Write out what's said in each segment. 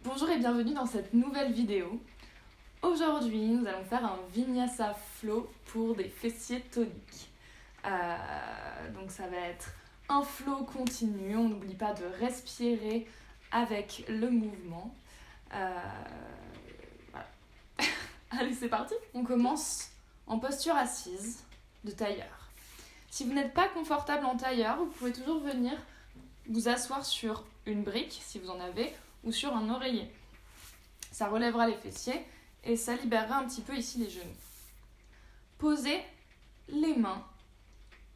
Bonjour et bienvenue dans cette nouvelle vidéo. Aujourd'hui, nous allons faire un Vinyasa Flow pour des fessiers toniques. Donc ça va être un flow continu, on n'oublie pas de respirer avec le mouvement. Voilà. Allez, c'est parti. On commence en posture assise de tailleur. Si vous n'êtes pas confortable en tailleur, vous pouvez toujours venir vous asseoir sur une brique, si vous en avez, ou sur un oreiller. Ça relèvera les fessiers et ça libérera un petit peu ici les genoux. Posez les mains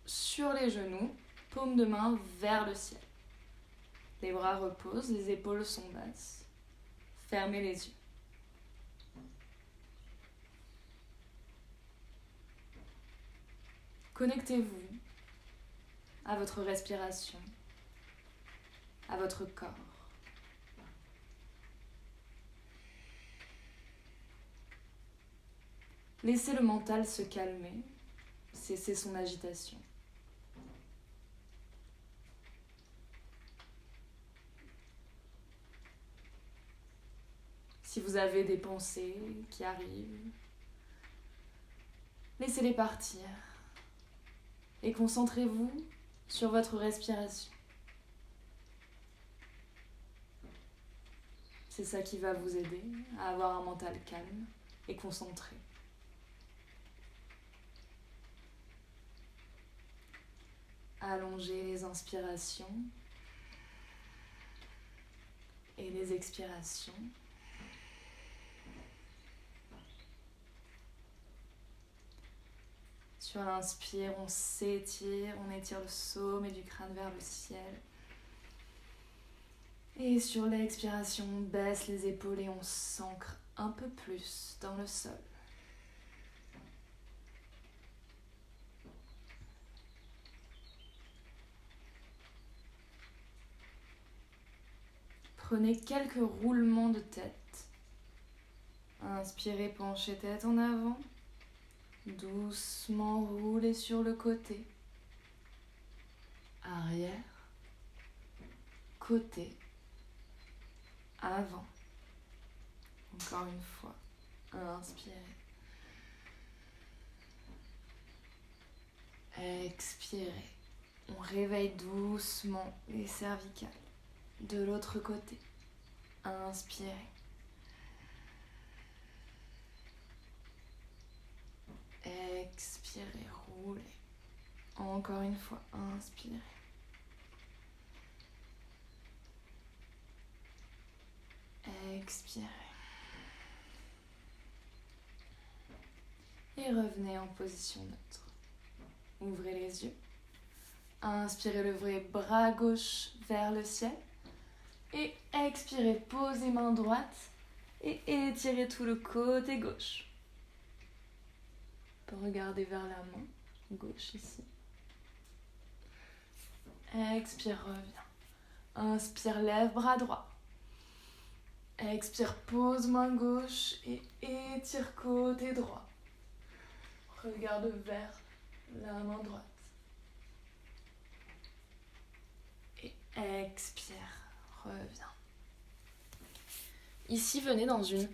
sur les genoux, paume de main vers le ciel. Les bras reposent, les épaules sont basses. Fermez les yeux. Connectez-vous à votre respiration, à votre corps. Laissez le mental se calmer, cesser son agitation. Si vous avez des pensées qui arrivent, laissez-les partir et concentrez-vous sur votre respiration. C'est ça qui va vous aider à avoir un mental calme et concentré. Allongez les inspirations et les expirations. Sur l'inspire, on s'étire, on étire le sommet du crâne vers le ciel. Et sur l'expiration, on baisse les épaules et on s'ancre un peu plus dans le sol. Prenez quelques roulements de tête. Inspirez, penchez tête en avant. Doucement roulez sur le côté. Arrière. Côté. Avant. Encore une fois. Inspirez. Expirez. On réveille doucement les cervicales. De l'autre côté. Inspirez. Expirez, roulez. Encore une fois, inspirez. Expirez. Et revenez en position neutre. Ouvrez les yeux. Inspirez, levez bras gauche vers le ciel. Et expirez, posez main droite et étirez tout le côté gauche. Regardez vers la main gauche ici. Expire, reviens. Inspire, lève bras droit. Expire, pose main gauche et étire côté droit. Regarde vers la main droite. Et expire, reviens. Ici, venez dans une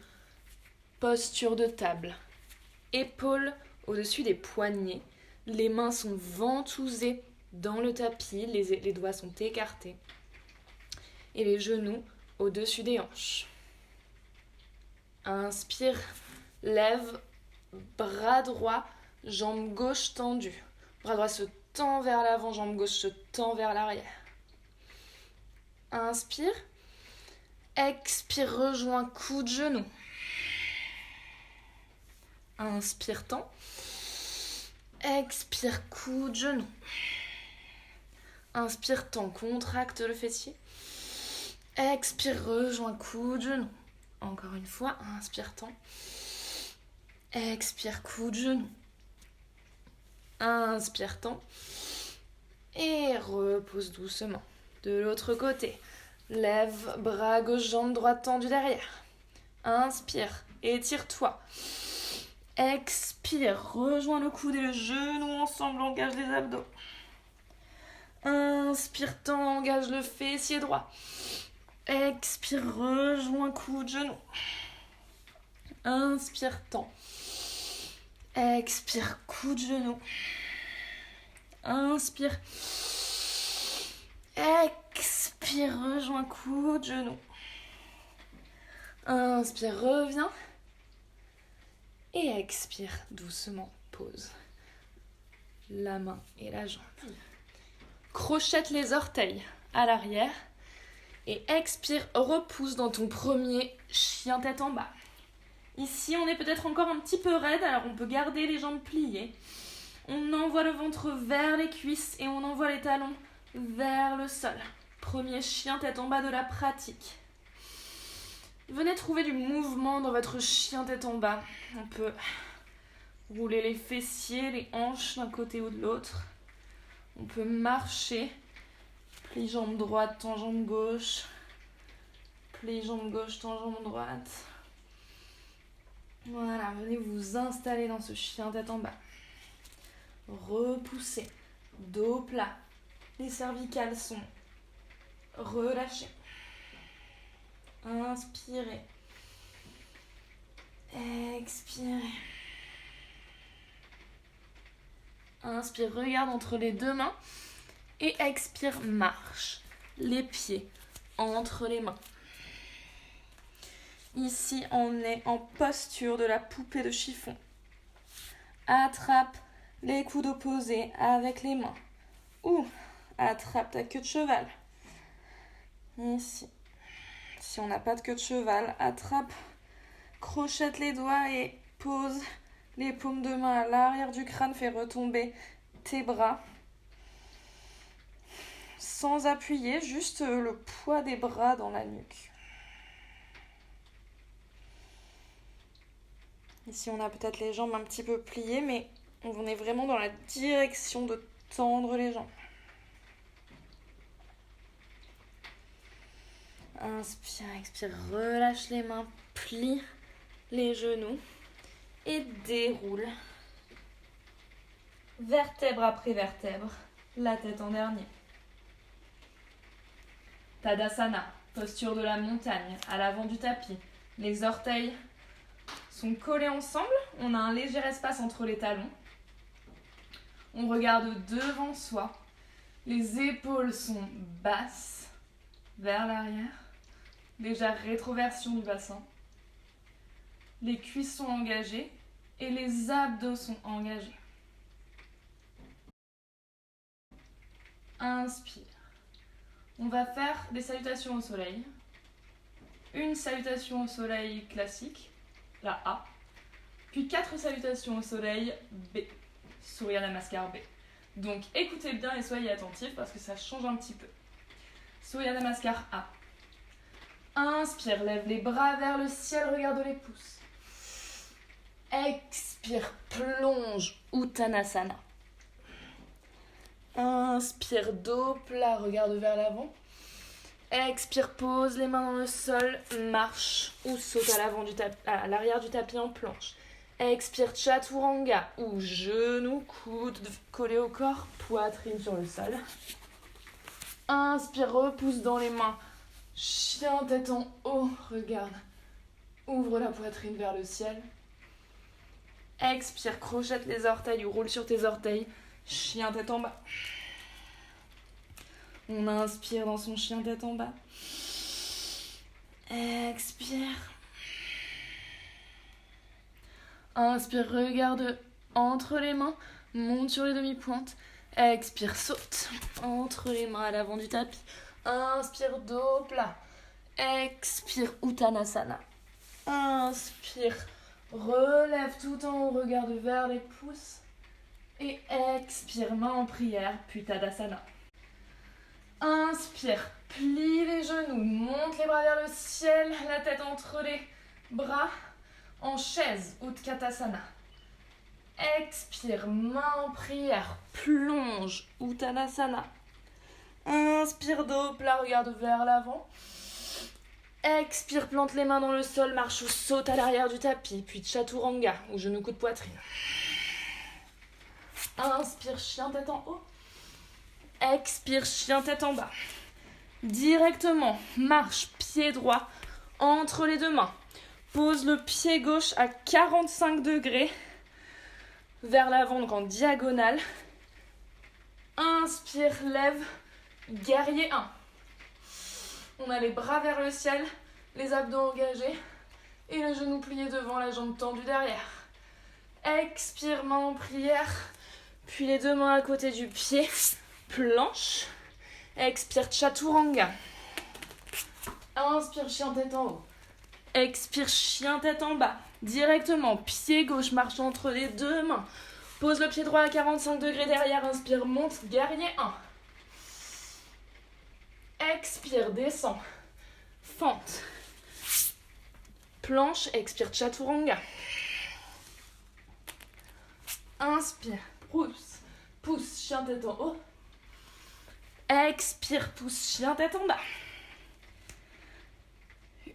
posture de table. Épaules au-dessus des poignets. Les mains sont ventousées dans le tapis. Les doigts sont écartés. Et les genoux au-dessus des hanches. Inspire, lève, bras droit, jambe gauche tendue. Bras droit se tend vers l'avant, jambe gauche se tend vers l'arrière. Inspire. Expire, rejoins coude genou. Inspire, tend. Expire, coude genou. Inspire, tend, contracte le fessier. Expire, rejoins coude genou. Encore une fois, inspire, tend. Expire, coude genou. Inspire, tend. Et repose doucement. De l'autre côté. Lève, bras gauche, jambe droite tendue derrière. Inspire, étire-toi. Expire, rejoins le coude et le genou ensemble, engage les abdos. Inspire, t'engage le fessier droit. Expire, rejoins coude, genou. Inspire, tends. Expire, coude, genou. Inspire. Expire, rejoins coude, genou. Inspire, reviens. Et expire doucement, pose la main et la jambe. Crochette les orteils à l'arrière. Et expire, repousse dans ton premier chien tête en bas. Ici, on est peut-être encore un petit peu raide, alors on peut garder les jambes pliées. On envoie le ventre vers les cuisses et on envoie les talons vers le sol. Premier chien tête en bas de la pratique. Venez trouver du mouvement dans votre chien tête en bas. On peut rouler les fessiers, les hanches d'un côté ou de l'autre. On peut marcher. Plie jambe droite, tends jambe gauche. Plie jambe gauche, tends jambe droite. Voilà, venez vous installer dans ce chien tête en bas. Repoussez. Dos plat. Les cervicales sont relâchées. Inspirez. Expirez. Inspire, regarde entre les deux mains. Et expire, marche. Les pieds entre les mains. Ici, on est en posture de la poupée de chiffon. Attrape les coudes opposés avec les mains. Ou attrape ta queue de cheval. Ici. Si on n'a pas de queue de cheval, attrape, crochette les doigts et pose les paumes de main à l'arrière du crâne. Fais retomber tes bras. Sans appuyer, juste le poids des bras dans la nuque. Ici, on a peut-être les jambes un petit peu pliées, mais on est vraiment dans la direction de tendre les jambes. Inspire, expire, relâche les mains, plie les genoux et déroule. Vertèbre après vertèbre, la tête en dernier. Tadasana, posture de la montagne, à l'avant du tapis. Les orteils sont collés ensemble, on a un léger espace entre les talons. On regarde devant soi. Les épaules sont basses vers l'arrière. Légère rétroversion du bassin. Les cuisses sont engagées et les abdos sont engagés. Inspire. On va faire des salutations au soleil. Une salutation au soleil classique, la A. Puis 4 salutations au soleil B. Surya Namaskar B. Donc écoutez bien et soyez attentifs parce que ça change un petit peu. Surya Namaskar A. Inspire, lève les bras vers le ciel, regarde les pouces. Expire, plonge, Uttanasana. Inspire, dos plat, regarde vers l'avant. Expire, pose les mains dans le sol, marche ou saute à l'arrière du tapis en planche. Expire, chaturanga ou genoux, coudes collés au corps, poitrine sur le sol. Inspire, repousse dans les mains. Chien tête en haut, regarde. Ouvre la poitrine vers le ciel. Expire, crochette les orteils ou roule sur tes orteils. Chien tête en bas. On inspire dans son chien tête en bas. Expire. Inspire, regarde entre les mains. Monte sur les demi-pointes. Expire, saute entre les mains à l'avant du tapis. Inspire, dos plat. Expire, Uttanasana. Inspire, relève tout en haut, regarde vers les pouces. Et expire, main en prière, puis Tadasana. Inspire, plie les genoux, monte les bras vers le ciel, la tête entre les bras, en chaise, Utkatasana. Expire, main en prière, plonge, Uttanasana. Inspire, dos plat, regarde vers l'avant. Expire, plante les mains dans le sol, marche ou saute à l'arrière du tapis, puis chaturanga, ou genou coude poitrine. Inspire, chien tête en haut. Expire, chien tête en bas. Directement, marche, pied droit entre les deux mains. Pose le pied gauche à 45 degrés vers l'avant, donc en diagonale. Inspire, lève, guerrier 1. On a les bras vers le ciel, les abdos engagés et le genou plié devant, la jambe tendue derrière. Expire, main en prière, puis les deux mains à côté du pied, planche. Expire, chaturanga. Inspire, chien tête en haut. Expire, chien tête en bas. Directement, pied gauche, marche entre les deux mains. Pose le pied droit à 45 degrés derrière. Inspire, monte, guerrier 1. Expire, descend. Fente. Planche, expire, chaturanga. Inspire, pousse, chien tête en haut. Expire, pousse, chien tête en bas.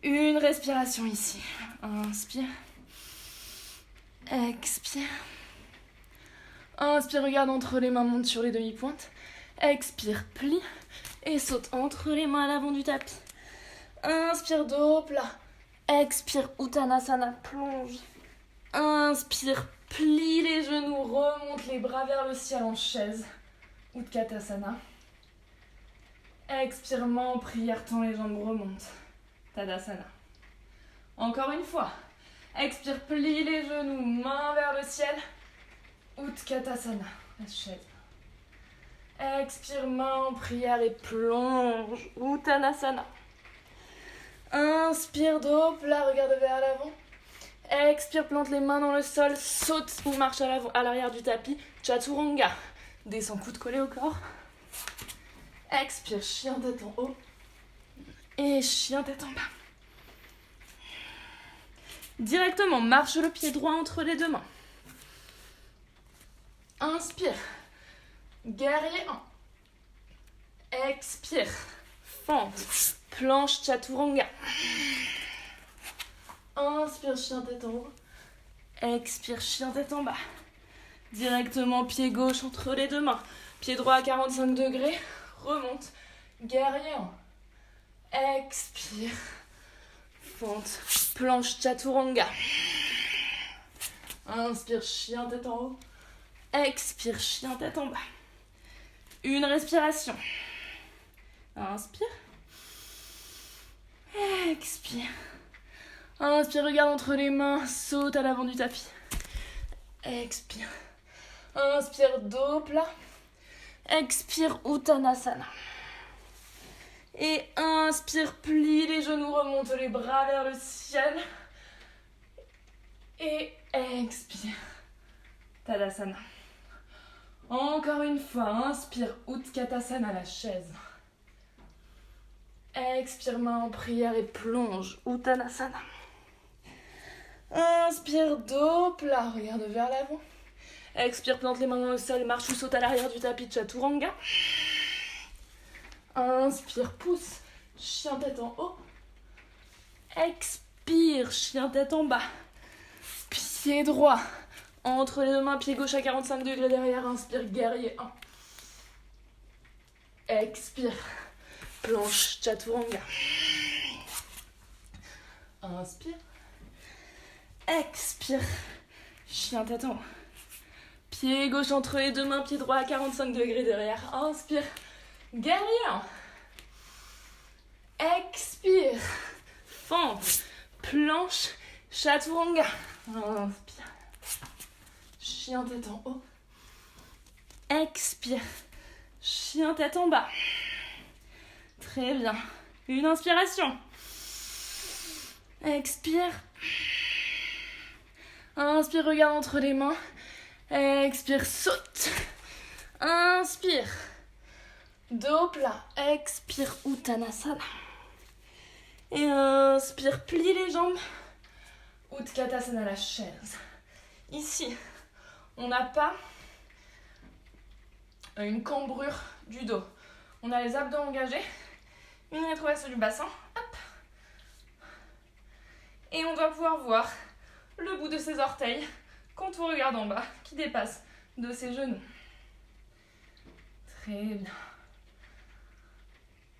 Une respiration ici. Inspire. Expire. Inspire, regarde entre les mains, monte sur les demi-pointes. Expire, plie et saute entre les mains à l'avant du tapis. Inspire, dos plat. Expire, Uttanasana, plonge. Inspire, plie les genoux, remonte les bras vers le ciel en chaise. Utkatasana. Expire, main en prière, tends les jambes, remonte. Tadasana. Encore une fois. Expire, plie les genoux, main vers le ciel. Utkatasana, la chaise. Expire, main en prière et plonge. Uttanasana. Inspire, dos plat, regarde vers l'avant. Expire, plante les mains dans le sol, saute ou marche à l'arrière du tapis. Chaturanga. Descends, coude collé au corps. Expire, chien tête en haut. Et chien tête en bas. Directement, marche le pied droit entre les deux mains. Inspire. Guerrier 1. Expire. Fente. Planche chaturanga. Inspire, chien tête en haut. Expire, chien tête en bas. Directement, pied gauche entre les deux mains. Pied droit à 45 degrés. Remonte. Guerrier 1. Expire. Fente. Planche chaturanga. Inspire, chien tête en haut. Expire, chien tête en bas. Une respiration. Inspire. Expire. Inspire, regarde entre les mains, saute à l'avant du tapis. Expire. Inspire, dos plat. Expire, Uttanasana. Et inspire, plie les genoux, remonte les bras vers le ciel. Et expire. Tadasana. Encore une fois, inspire, Utkatasana, la chaise. Expire, main en prière et plonge, Uttanasana. Inspire, dos plat, regarde vers l'avant. Expire, plante les mains dans le sol, marche ou saute à l'arrière du tapis, chaturanga. Inspire, pousse, chien tête en haut. Expire, chien tête en bas. Pied droit, entre les deux mains, pied gauche à 45 degrés derrière. Inspire, guerrier 1. Expire, planche, chaturanga. Inspire. Expire, chien tête en haut. Pied gauche entre les deux mains, pied droit à 45 degrés derrière. Inspire, guerrier 1. Expire, fente, planche, chaturanga. Inspire, chien tête en haut. Expire, chien tête en bas. Très bien. Une inspiration. Expire. Inspire, regarde entre les mains. Expire, saute. Inspire. Dos plat. Expire, Uttanasana. Et inspire, plie les jambes. Utkatasana, la chaise. Ici, on n'a pas une cambrure du dos. On a les abdos engagés. Une rétroverse du bassin. Hop. Et on doit pouvoir voir le bout de ses orteils quand on regarde en bas, qui dépasse de ses genoux. Très bien.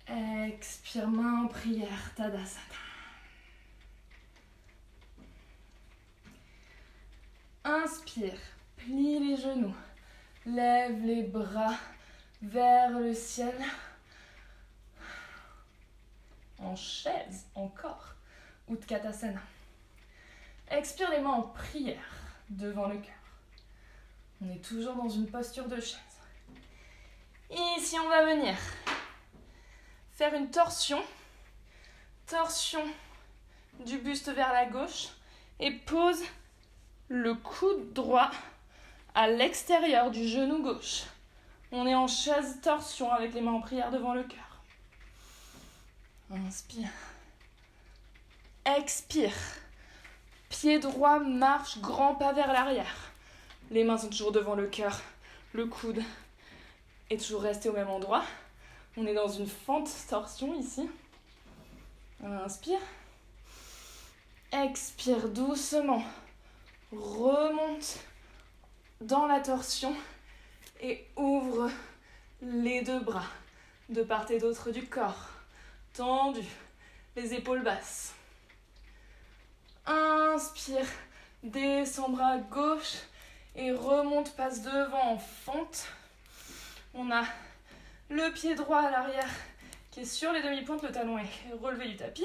Expire, main en prière, Tadasana. Inspire, plie les genoux, lève les bras vers le ciel. En chaise, encore, Utkatasana. Expire les mains en prière devant le cœur. On est toujours dans une posture de chaise. Ici, on va venir faire une torsion. Torsion du buste vers la gauche et pose le coude droit à l'extérieur du genou gauche. On est en chaise torsion avec les mains en prière devant le cœur. Inspire. Expire. Pied droit, marche, grand pas vers l'arrière. Les mains sont toujours devant le cœur. Le coude est toujours resté au même endroit. On est dans une fente torsion ici. Inspire. Expire doucement. Remonte dans la torsion et ouvre les deux bras de part et d'autre du corps. Tendu, les épaules basses. Inspire, descend bras gauche et remonte, passe devant en fente. On a le pied droit à l'arrière qui est sur les demi-pointes, le talon est relevé du tapis.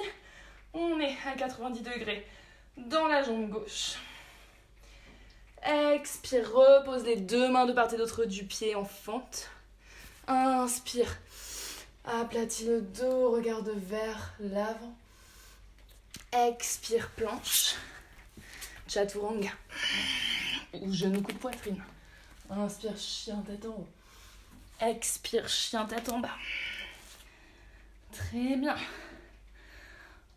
On est à 90 degrés dans la jambe gauche. Expire, repose les deux mains de part et d'autre du pied en fente. Inspire, aplatis le dos, regarde vers l'avant. Expire, planche. Chaturanga. Ou genou coude poitrine. Inspire, chien tête en haut. Expire, chien tête en bas. Très bien.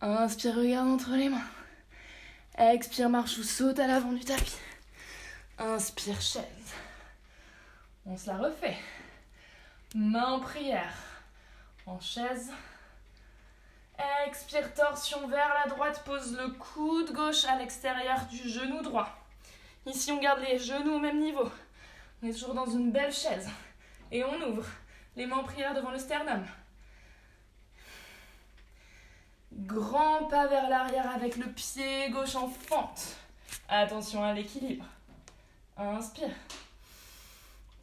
Inspire, regarde entre les mains. Expire, marche ou saute à l'avant du tapis. Inspire, chaise. On se la refait. Main en prière. En chaise. Expire, torsion vers la droite. Pose le coude gauche à l'extérieur du genou droit. Ici, on garde les genoux au même niveau. On est toujours dans une belle chaise. Et on ouvre les mains en prière devant le sternum. Grand pas vers l'arrière avec le pied gauche en fente. Attention à l'équilibre. Inspire.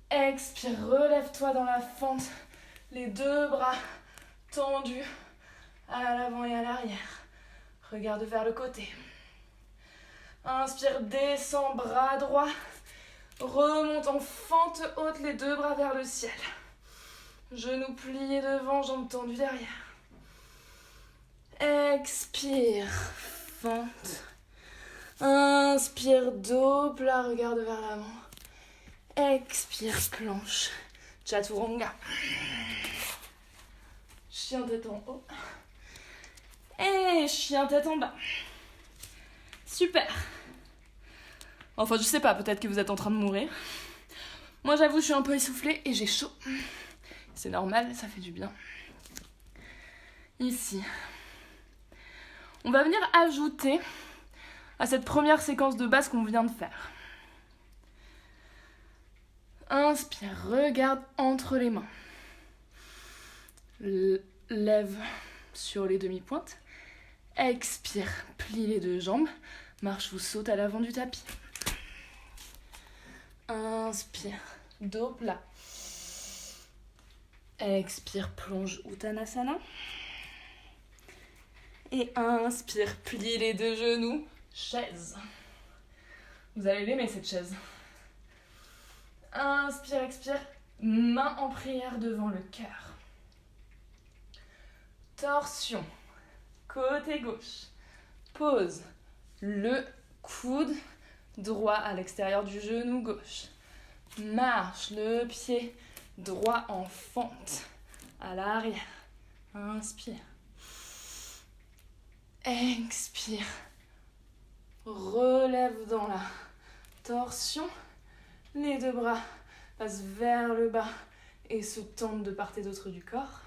Expire, relève-toi dans la fente. Les deux bras tendus à l'avant et à l'arrière. Regarde vers le côté. Inspire, descends, bras droit. Remonte en fente haute, les deux bras vers le ciel. Genoux pliés devant, jambes tendues derrière. Expire, fente. Inspire, dos plat, regarde vers l'avant. Expire, planche. Chaturanga. Chien tête en haut. Et chien tête en bas. Super. Enfin, je sais pas, peut-être que vous êtes en train de mourir. Moi, j'avoue, je suis un peu essoufflée et j'ai chaud. C'est normal, ça fait du bien. Ici. On va venir ajouter à cette première séquence de base qu'on vient de faire. Inspire, regarde entre les mains. Lève sur les demi-pointes. Expire, plie les deux jambes. Marche ou saute à l'avant du tapis. Inspire, dos plat. Expire, plonge Uttanasana. Et inspire, plie les deux genoux, chaise. Vous allez l'aimer cette chaise. Inspire, expire, main en prière devant le cœur. Torsion, côté gauche. Pose le coude droit à l'extérieur du genou gauche. Marche le pied droit en fente à l'arrière. Inspire. Expire. Relève dans la torsion. Les deux bras passent vers le bas et se tendent de part et d'autre du corps.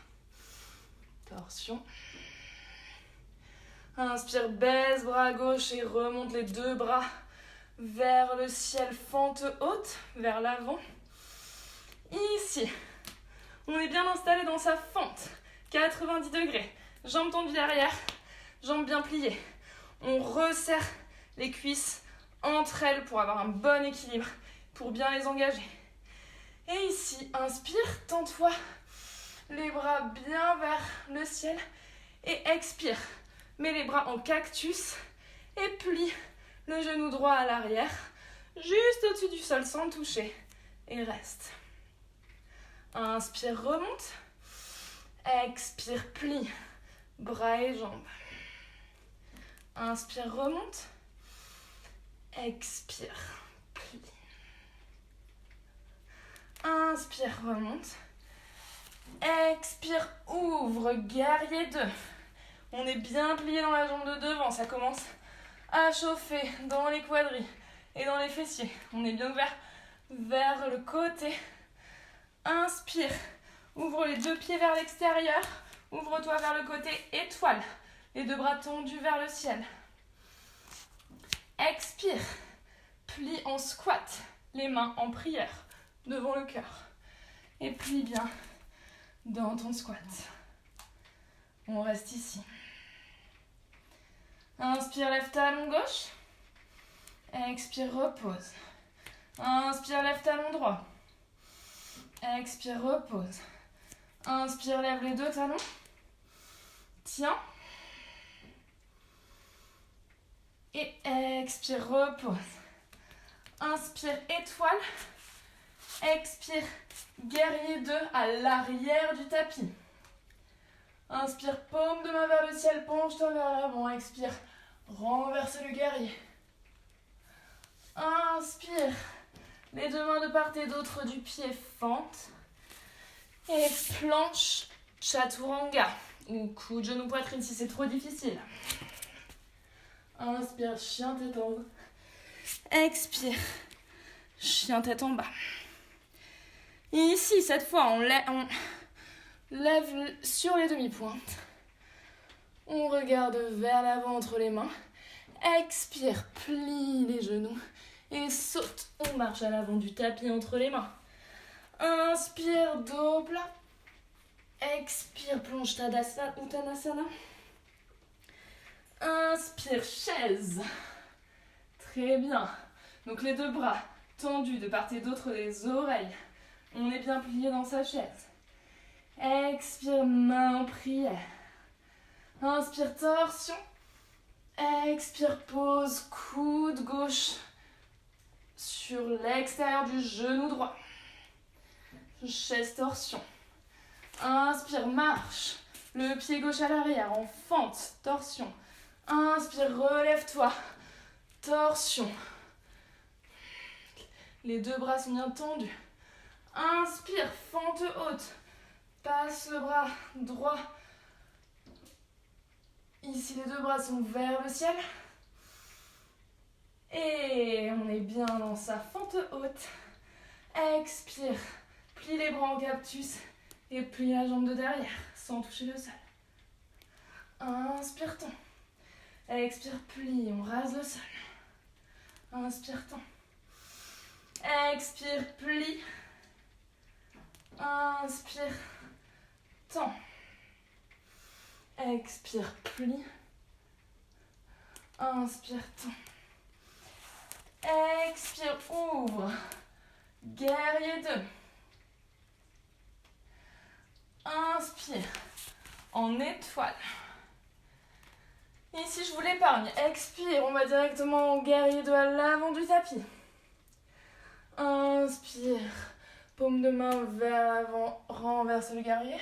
Torsion. Inspire, baisse bras gauche et remonte les deux bras vers le ciel, fente haute, vers l'avant. Ici, on est bien installé dans sa fente 90 degrés. Jambes tendues derrière, jambes bien pliées. On resserre les cuisses entre elles pour avoir un bon équilibre, pour bien les engager. Et ici, inspire, tends-toi les bras bien vers le ciel et expire. Mets les bras en cactus et plie le genou droit à l'arrière, juste au-dessus du sol sans le toucher. Et reste. Inspire, remonte. Expire, plie. Bras et jambes. Inspire, remonte. Expire, plie. Inspire, remonte. Expire, ouvre, guerrier 2. On est bien plié dans la jambe de devant. Ça commence à chauffer dans les quadris et dans les fessiers. On est bien ouvert vers le côté. Inspire. Ouvre les deux pieds vers l'extérieur. Ouvre-toi vers le côté. Étoile. Les deux bras tendus vers le ciel. Expire. Plie en squat. Les mains en prière devant le cœur. Et plie bien dans ton squat. On reste ici. Inspire, lève talon gauche. Expire, repose. Inspire, lève talon droit. Expire, repose. Inspire, lève les deux talons. Tiens. Et expire, repose. Inspire, étoile. Expire, guerrier 2 à l'arrière du tapis. Inspire, paume de main vers le ciel, penche-toi vers l'avant. Expire, renverse le guerrier. Inspire, les deux mains de part et d'autre du pied fente. Et planche chaturanga, ou coup de genou poitrine si c'est trop difficile. Inspire, chien tête en haut. Expire, chien tête en bas. Et ici, cette fois, on lève sur les demi-pointes. On regarde vers l'avant entre les mains. Expire, plie les genoux. Et saute. On marche à l'avant du tapis entre les mains. Inspire, dos plat. Expire, plonge Uttanasana. Inspire, chaise. Très bien. Donc les deux bras tendus de part et d'autre des oreilles. On est bien plié dans sa chaise. Expire, main en prière. Inspire, torsion. Expire, pose, coude gauche sur l'extérieur du genou droit. Chaise, torsion. Inspire, marche. Le pied gauche à l'arrière, en fente, torsion. Inspire, relève-toi. Torsion. Les deux bras sont bien tendus. Inspire, fente haute. Passe le bras droit. Ici, les deux bras sont vers le ciel. Et on est bien dans sa fente haute. Expire. Plie les bras en cactus. Et plie la jambe de derrière sans toucher le sol. Inspire, tend. Expire, plie. On rase le sol. Inspire, tend. Expire, plie. Inspire, tend. Expire, plie. Inspire, tend. Expire, ouvre. Guerrier 2. Inspire, en étoile. Ici, je vous l'épargne. Expire, on va directement au guerrier 2 à l'avant du tapis. Inspire, paume de main vers l'avant, renverse le guerrier.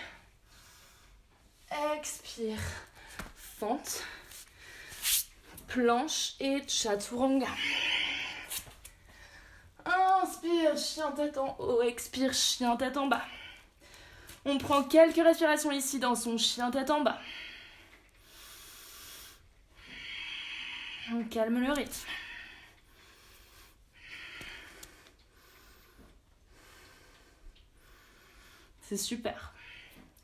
Expire, fente, planche et chaturanga. Inspire, chien tête en haut, expire, chien tête en bas. On prend quelques respirations ici dans son chien tête en bas. On calme le rythme. C'est super.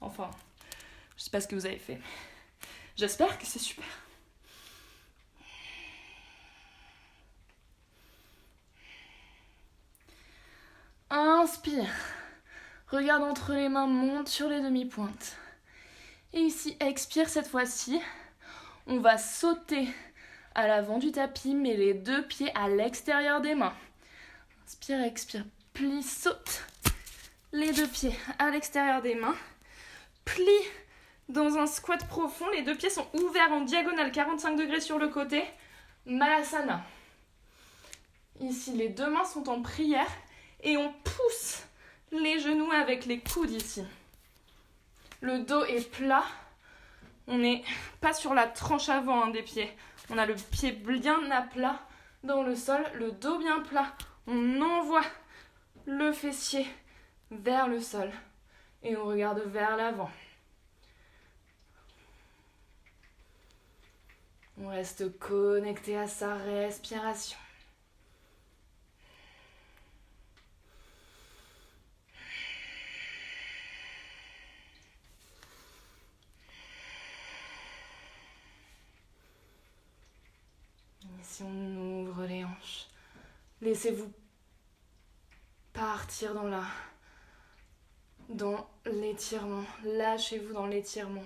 Enfin, je sais pas ce que vous avez fait. J'espère que c'est super. Inspire. Regarde entre les mains, monte sur les demi-pointes. Et ici, expire cette fois-ci. On va sauter à l'avant du tapis, mais les 2 pieds à l'extérieur des mains. Inspire, expire, plie, saute. Les 2 pieds à l'extérieur des mains. Plie dans un squat profond. Les 2 pieds sont ouverts en diagonale, 45 degrés sur le côté. Malasana. Ici, les 2 mains sont en prière et on pousse les genoux avec les coudes ici. Le dos est plat. On n'est pas sur la tranche avant des pieds. On a le pied bien à plat dans le sol, le dos bien plat. On envoie le fessier vers le sol et on regarde vers l'avant. On reste connecté à sa respiration. Ici, on ouvre les hanches. Laissez-vous partir dans l'étirement. Lâchez-vous dans l'étirement.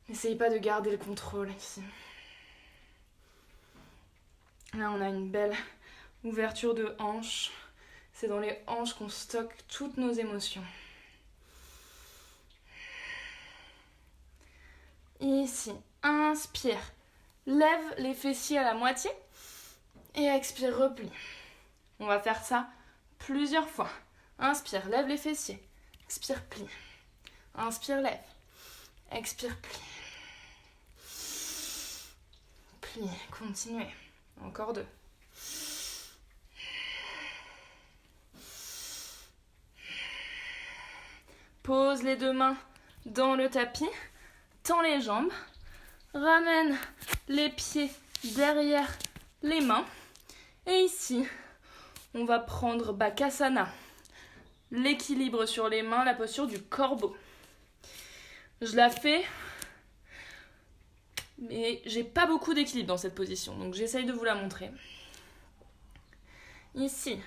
N'essayez pas de garder le contrôle ici. Là, on a une belle ouverture de hanches. C'est dans les hanches qu'on stocke toutes nos émotions. Ici, inspire. Lève les fessiers à la moitié et expire, replie. On va faire ça plusieurs fois. Inspire, lève les fessiers. Expire, plie. Inspire, lève. Expire, plie. Plie, continuez. Encore 2. Pose les 2 mains dans le tapis. Tends les jambes. Ramène les pieds derrière les mains. Et ici, on va prendre Bakasana. L'équilibre sur les mains, la posture du corbeau. Je la fais, mais j'ai pas beaucoup d'équilibre dans cette position, donc j'essaye de vous la montrer. Ici,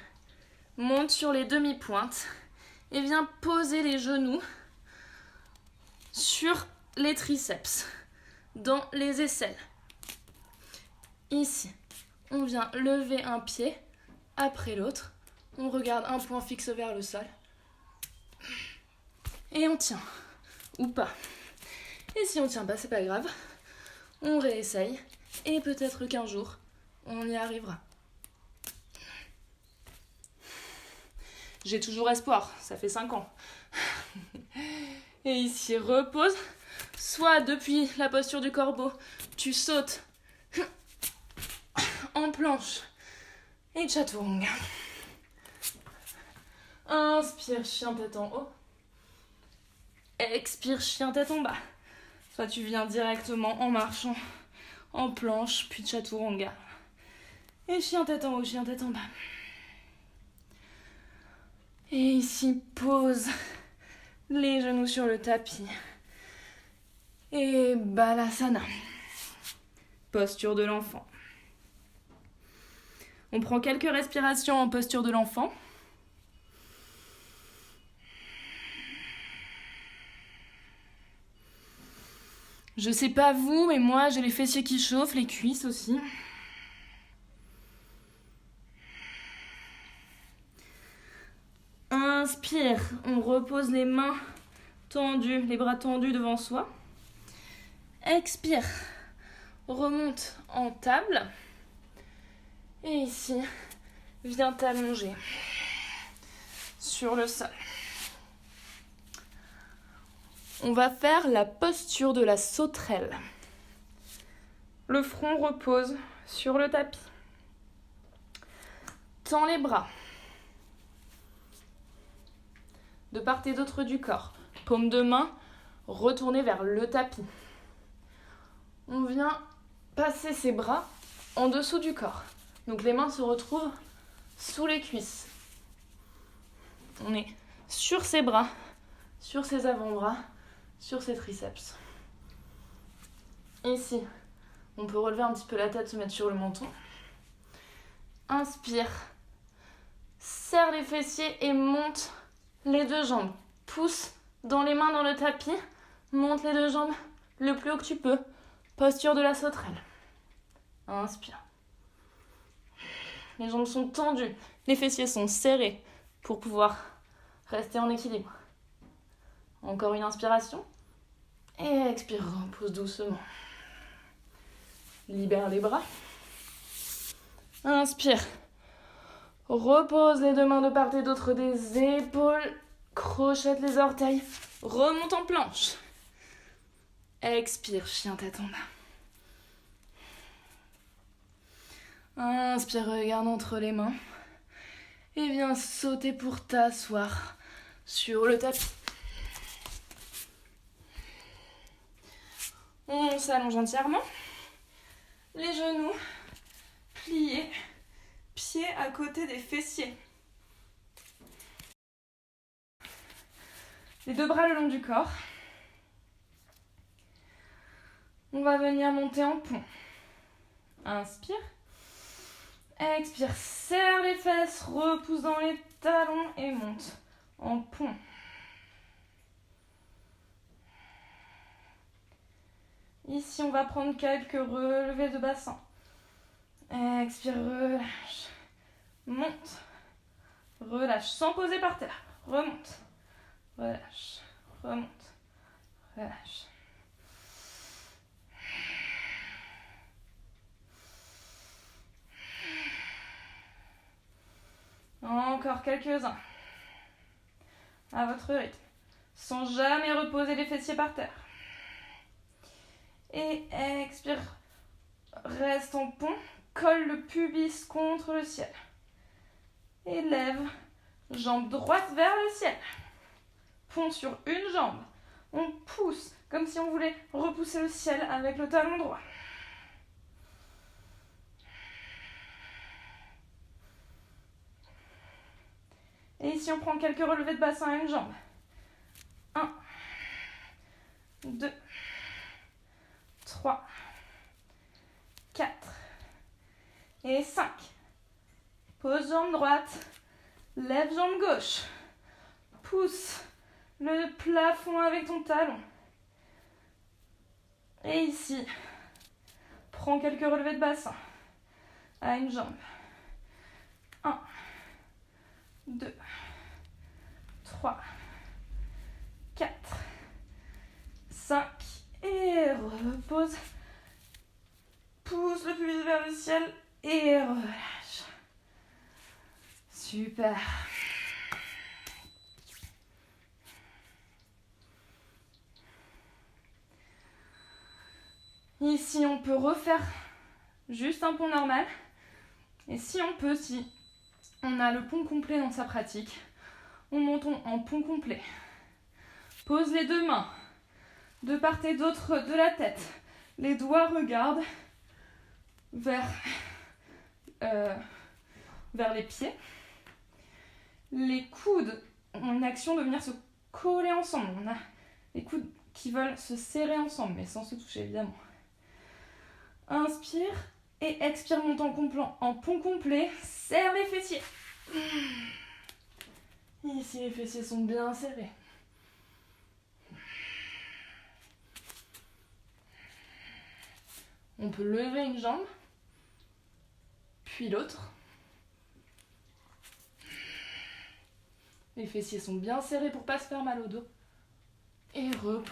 monte sur les demi-pointes et viens poser les genoux sur les triceps, dans les aisselles. Ici, on vient lever un pied après l'autre. On regarde un point fixe vers le sol. Et on tient. Ou pas. Et si on tient pas, c'est pas grave. On réessaye. Et peut-être qu'un jour, on y arrivera. J'ai toujours espoir. Ça fait 5 ans. Et ici, repose. Soit depuis la posture du corbeau, tu sautes en planche et chaturanga. Inspire, chien tête en haut. Expire, chien tête en bas. Soit tu viens directement en marchant en planche, puis chaturanga. Et chien tête en haut, chien tête en bas. Et ici, pose les genoux sur le tapis. Et Balasana. Posture de l'enfant. On prend quelques respirations en posture de l'enfant. Je sais pas vous, mais moi j'ai les fessiers qui chauffent, les cuisses aussi. Inspire, on repose les mains tendues, les bras tendus devant soi. Expire, remonte en table. Et ici, viens t'allonger sur le sol. On va faire la posture de la sauterelle. Le front repose sur le tapis. Tends les bras. De part et d'autre du corps. Paume de main retournée vers le tapis. On vient passer ses bras en dessous du corps. Donc les mains se retrouvent sous les cuisses. On est sur ses bras, sur ses avant-bras, sur ses triceps. Ici, on peut relever un petit peu la tête, se mettre sur le menton. Inspire, serre les fessiers et monte les 2 jambes. Pousse dans les mains dans le tapis, Monte les deux jambes le plus haut que tu peux. Posture de la sauterelle. Inspire. Les jambes sont tendues. Les fessiers sont serrés pour pouvoir rester en équilibre. Encore une inspiration. Et expire, repose doucement. Libère les bras. Inspire. Repose les deux mains de part et d'autre des épaules. Crochette les orteils. Remonte en planche. Expire, chien tête en bas. Inspire, regarde entre les mains. Et viens sauter pour t'asseoir sur le tapis. On s'allonge entièrement. Les genoux pliés, pieds à côté des fessiers. Les deux bras le long du corps. On va venir monter en pont. Inspire. Expire, serre les fesses, repousse dans les talons et monte en pont. Ici, on va prendre quelques relevés de bassin. Expire, relâche. Monte. Relâche, sans poser par terre. Remonte. Relâche. Remonte. Relâche. Encore quelques-uns. À votre rythme. Sans jamais reposer les fessiers par terre. Et expire. Reste en pont. Colle le pubis contre le ciel. Et lève. Jambe droite vers le ciel. Pont sur une jambe. On pousse comme si on voulait repousser le ciel avec le talon droit. Et ici, on prend quelques relevés de bassin à une jambe. 1, 2, 3, 4 et 5. Pose jambe droite, lève jambe gauche. Pousse le plafond avec ton talon. Et ici, prends quelques relevés de bassin à une jambe. 1, 2, 3, 4, 5 et repose. Pousse le pubis vers le ciel et relâche. Super. Ici, on peut refaire juste un pont normal. Et si on peut, si on a le pont complet dans sa pratique, on monte en pont complet. Pose les deux mains de part et d'autre de la tête. Les doigts regardent vers les pieds. Les coudes ont une action de venir se coller ensemble. On a les coudes qui veulent se serrer ensemble, mais sans se toucher évidemment. Inspire et expire, monte en pont complet. Serre les fessiers. Ici, les fessiers sont bien serrés. On peut lever une jambe, puis l'autre. Les fessiers sont bien serrés pour ne pas se faire mal au dos. Et repose.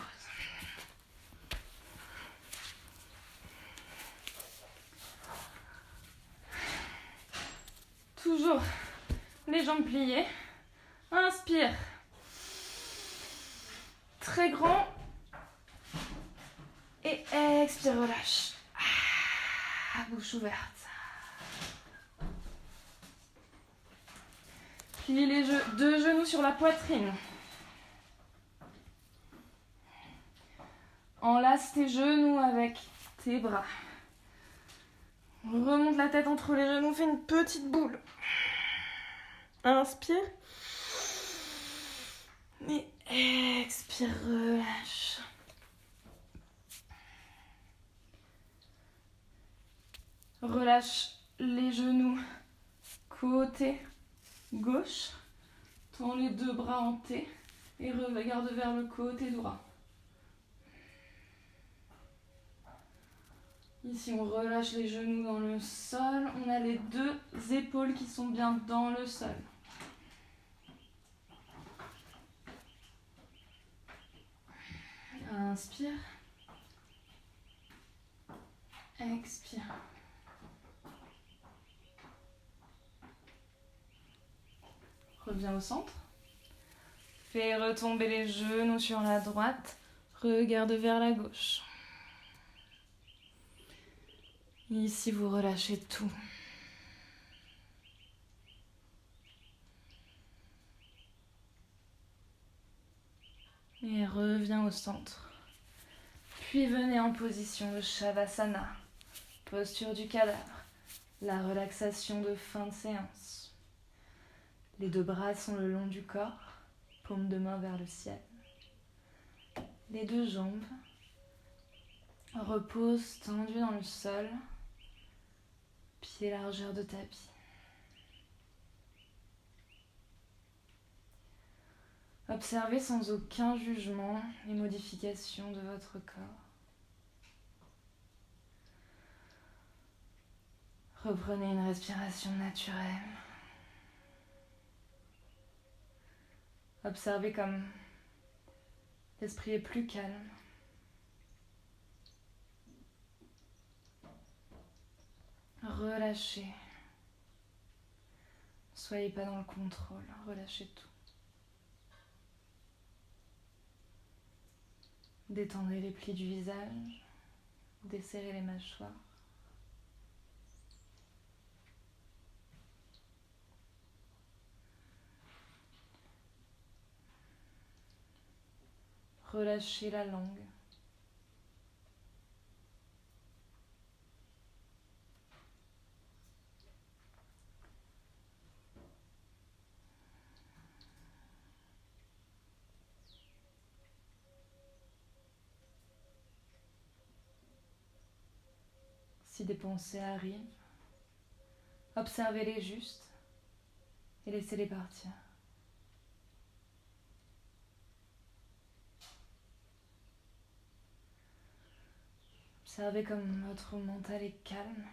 Toujours les jambes pliées. Inspire. Très grand. Et expire, relâche. Bouche ouverte. Plie les deux genoux sur la poitrine. Enlace tes genoux avec tes bras. Remonte la tête entre les genoux, fais une petite boule. Inspire. Et expire, relâche. Relâche les genoux côté gauche. Tends les deux bras en T et regarde vers le côté droit. Ici, on relâche les genoux dans le sol. On a les deux épaules qui sont bien dans le sol. Inspire. Expire. Reviens au centre. Fais retomber les genoux sur la droite. Regarde vers la gauche. Ici, vous relâchez tout. Et reviens au centre. Puis venez en position de Shavasana, posture du cadavre, la relaxation de fin de séance. Les deux bras sont le long du corps, paume de main vers le ciel. Les deux jambes reposent tendues dans le sol, pieds largeur de tapis. Observez sans aucun jugement les modifications de votre corps. Reprenez une respiration naturelle. Observez comme l'esprit est plus calme. Relâchez. Ne soyez pas dans le contrôle, relâchez tout. Détendez les plis du visage, desserrez les mâchoires. Relâchez la langue. Si des pensées arrivent, observez-les juste et laissez-les partir. Observez comme votre mental est calme